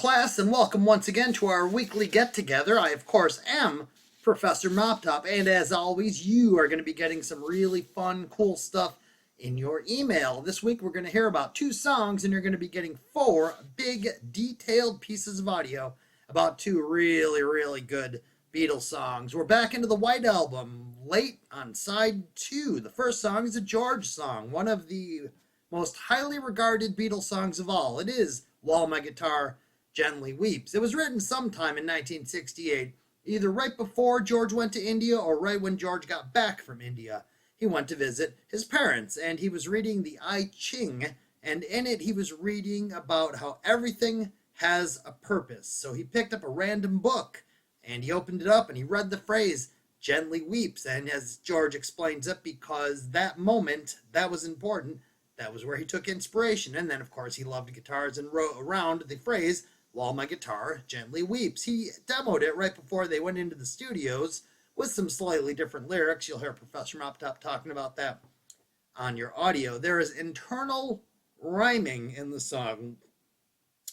class, and welcome once again to our weekly get-together. I, of course, am Professor Moptop, and as always, you are going to be getting some really fun, cool stuff in your email. This week, we're going to hear about 2 songs, and you're going to be getting 4 big, detailed pieces of audio about 2 really, really good Beatles songs. We're back into the White Album, late on side 2. The first song is a George song, one of the most highly regarded Beatles songs of all. It is While My Guitar Gently Weeps. It was written sometime in 1968, either right before George went to India or right when George got back from India. He went to visit his parents, and he was reading the I Ching, and in it he was reading about how everything has a purpose. So he picked up a random book, and he opened it up, and he read the phrase, gently weeps, and as George explains it, because that moment, that was important, that was where he took inspiration. And then, of course, he loved guitars and wrote around the phrase, While My Guitar Gently Weeps. He demoed it right before they went into the studios with some slightly different lyrics. You'll hear Professor Moptop talking about that on your audio. There is internal rhyming in the song,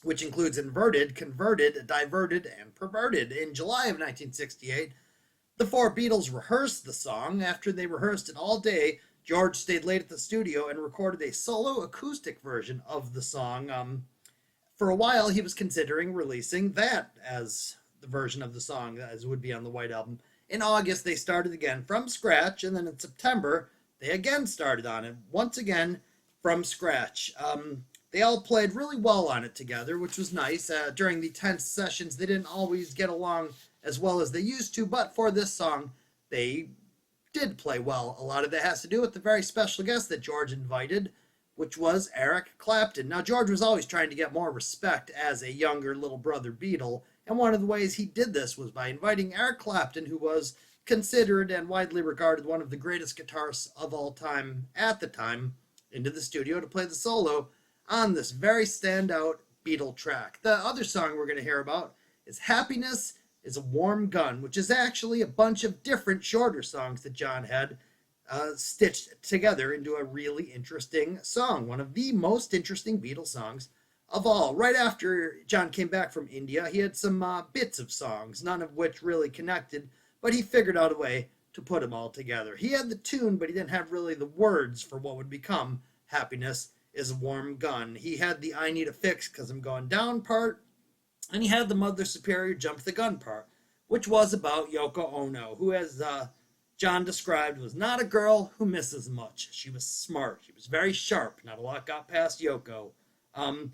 which includes inverted, converted, diverted, and perverted. In July of 1968, the 4 Beatles rehearsed the song. After they rehearsed it all day, George stayed late at the studio and recorded a solo acoustic version of the song. For a while, he was considering releasing that as the version of the song as would be on the White Album. In August, they started again from scratch, and then in September, they again started on it, once again from scratch. They all played really well on it together, which was nice. During the tense sessions, they didn't always get along as well as they used to, but for this song, they did play well. A lot of that has to do with the very special guest that George invited, which was Eric Clapton. Now, George was always trying to get more respect as a younger little brother Beatle, and one of the ways he did this was by inviting Eric Clapton, who was considered and widely regarded one of the greatest guitarists of all time at the time, into the studio to play the solo on this very standout Beatle track. The other song we're going to hear about is Happiness is a Warm Gun, which is actually a bunch of different shorter songs that John had stitched together into a really interesting song, one of the most interesting Beatles songs of all. Right after John came back from India, he had some bits of songs, none of which really connected, but he figured out a way to put them all together. He had the tune, but he didn't have really the words for what would become Happiness is a Warm Gun. He had the I Need a Fix Because I'm Going Down part, and he had the Mother Superior Jump the Gun part, which was about Yoko Ono, who, as John described, was not a girl who misses much. She was smart. She was very sharp. Not a lot got past Yoko.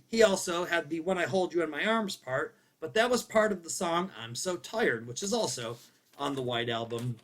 He also had the When I Hold You in My Arms part, but that was part of the song I'm So Tired, which is also on the White Album.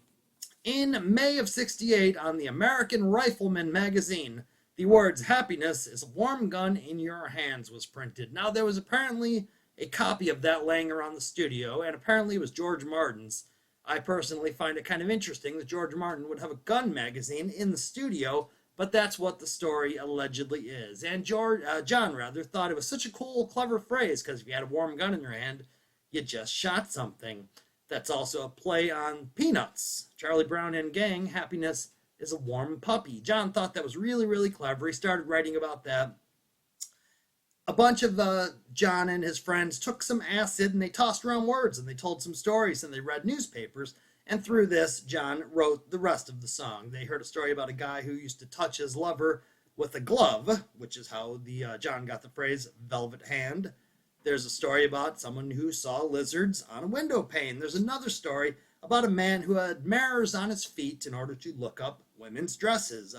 In May of '68, on the American Rifleman magazine, the words Happiness is a Warm Gun in Your Hands was printed. Now, there was apparently a copy of that laying around the studio, and apparently it was George Martin's. I personally find it kind of interesting that George Martin would have a gun magazine in the studio, but that's what the story allegedly is. And John thought it was such a cool, clever phrase, because if you had a warm gun in your hand, you just shot something. That's also a play on Peanuts. Charlie Brown and Gang, Happiness is a Warm Puppy. John thought that was really, really clever. He started writing about that. A bunch of John and his friends took some acid and they tossed around words and they told some stories and they read newspapers. And through this, John wrote the rest of the song. They heard a story about a guy who used to touch his lover with a glove, which is how the John got the phrase velvet hand. There's a story about someone who saw lizards on a window pane. There's another story about a man who had mirrors on his feet in order to look up women's dresses.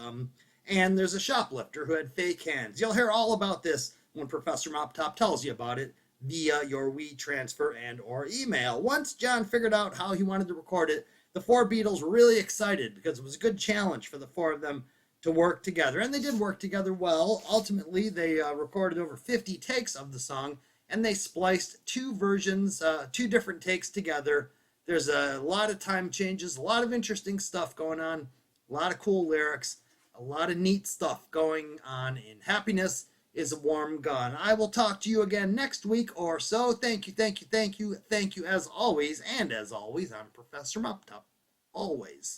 And there's a shoplifter who had fake hands. You'll hear all about this when Professor Moptop tells you about it via your WeTransfer and or email. Once John figured out how he wanted to record it, the 4 Beatles were really excited because it was a good challenge for the 4 of them to work together. And they did work together well. Ultimately, they recorded over 50 takes of the song, and they spliced 2 versions, 2 different takes together. There's a lot of time changes, a lot of interesting stuff going on, a lot of cool lyrics, a lot of neat stuff going on in Happiness is a Warm Gun. I will talk to you again next week or so. Thank you as always. And as always, I'm Professor Moptop. Always.